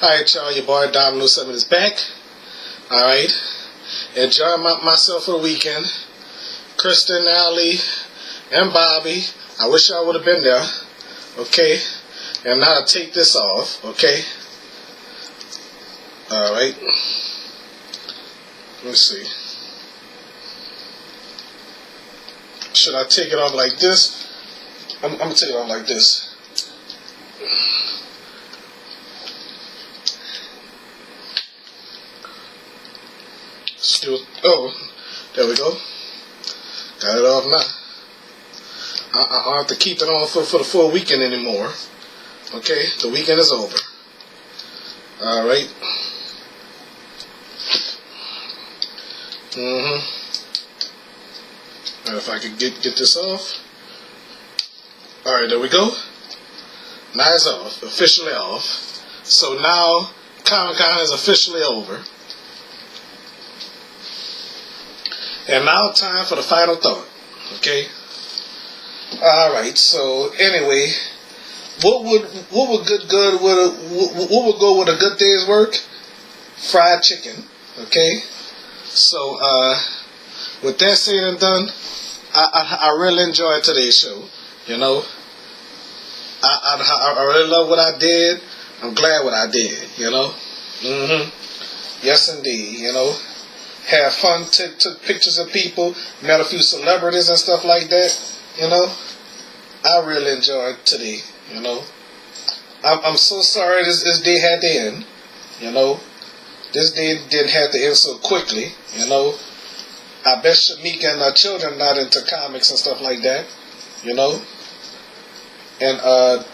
Alright, y'all, your boy Dominoes is back. Alright. Enjoying myself for the weekend. Kristen, Allie, and Bobby. I wish y'all would have been there. Okay. And now to take this off. Okay. Alright. Let me see. Should I take it off like this? I'm going to take it off like this. Still, oh, there we go. Got it off now. I don't have to keep it on for the full weekend anymore. Okay, the weekend is over. Alright. And if I could get this off. Alright, there we go. Now it's off. Officially off. So now Comic-Con is officially over. And now time for the final thought. Okay? Alright, so anyway, what would go with a good day's work? Fried chicken. Okay? So with that said and done, I really enjoyed today's show. You know? I really love what I did. I'm glad what I did, you know? Yes indeed, you know. Had fun, took pictures of people, met a few celebrities and stuff like that, you know. I really enjoyed today, you know. I'm so sorry this day had to end, you know. This day didn't have to end so quickly, you know. I bet Shamika and her children not into comics and stuff like that, you know. And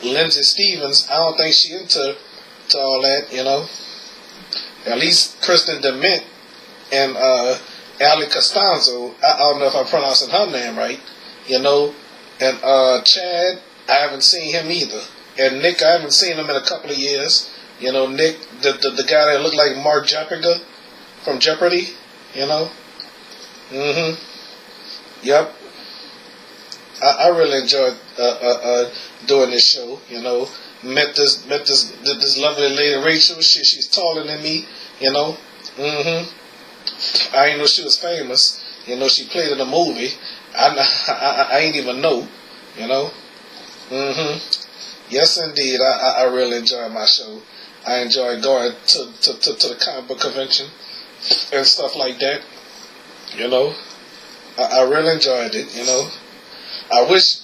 Lindsay Stevens, I don't think she into all that, you know. At least Kristen DeMint and Ali Costanzo, I don't know if I'm pronouncing her name right, you know. And Chad, I haven't seen him either. And Nick, I haven't seen him in a couple of years. You know, Nick, the guy that looked like Mark Jeopardy from Jeopardy, you know. Yep. I really enjoyed doing this show, you know. Met this lovely lady Rachel. She's taller than me, you know. I didn't know she was famous. You know, she played in a movie. I ain't even know, you know. Yes, indeed. I really enjoyed my show. I enjoyed going to the comic book convention and stuff like that. You know, I really enjoyed it. You know, I wish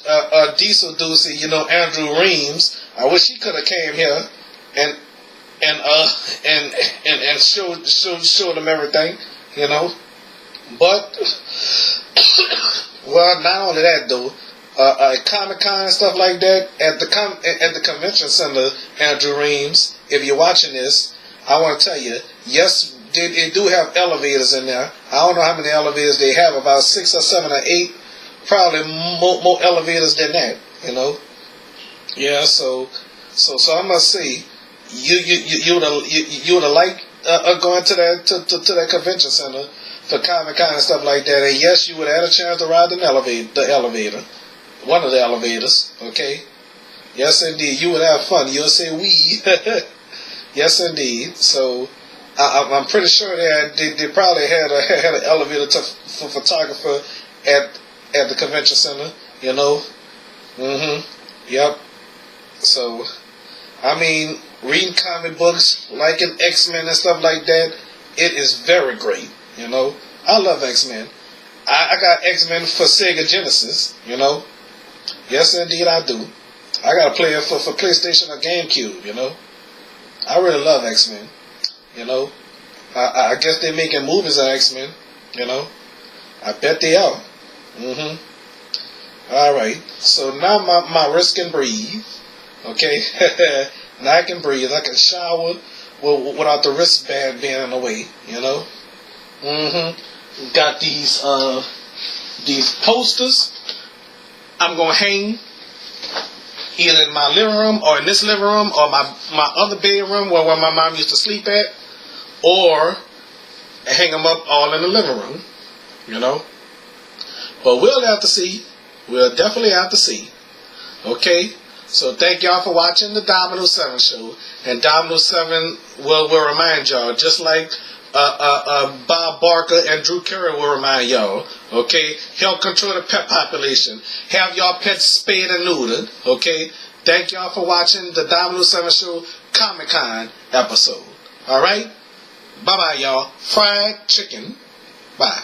Diesel Deucey, you know, Andrew Reams. I wish he could have came here and showed them everything. You know, but well, not only that though. At Comic-Con and stuff like that, at the convention center, Andrew Reams, if you're watching this, I want to tell you, yes, they do have elevators in there. I don't know how many elevators they have, about 6 or 7 or 8, probably more elevators than that, you know. Yeah, so I must say, you would have liked going to that convention center for Comic-Con and stuff like that, and yes, you would have had a chance to ride the elevator. One of the elevators, okay? Yes, indeed. You would have fun. You'll say we. Yes, indeed. So, I'm pretty sure they probably had an elevator for photographer at the convention center, you know? Yep. So, I mean, reading comic books, liking X-Men and stuff like that, it is very great, you know? I love X-Men. I got X-Men for Sega Genesis, you know? Yes, indeed, I do. I got to play it for PlayStation or GameCube, you know. I really love X-Men, you know. I guess they're making movies of X-Men, you know. I bet they are. All right. So now my wrist can breathe, okay. Now I can breathe. I can shower without the wristband being in the way, you know. Got these posters. I'm going to hang either in my living room or in this living room or my other bedroom where my mom used to sleep at, or hang them up all in the living room, you know. But we'll have to see. We'll definitely have to see. Okay? So thank y'all for watching the Domino 7 show. And Domino 7 will remind y'all, just like Bob Barker and Drew Carey will remind y'all, okay? Help control the pet population. Have y'all pets spayed and neutered, okay? Thank y'all for watching the Domino 7 show Comic-Con episode. Alright? Bye-bye, y'all. Fried chicken. Bye.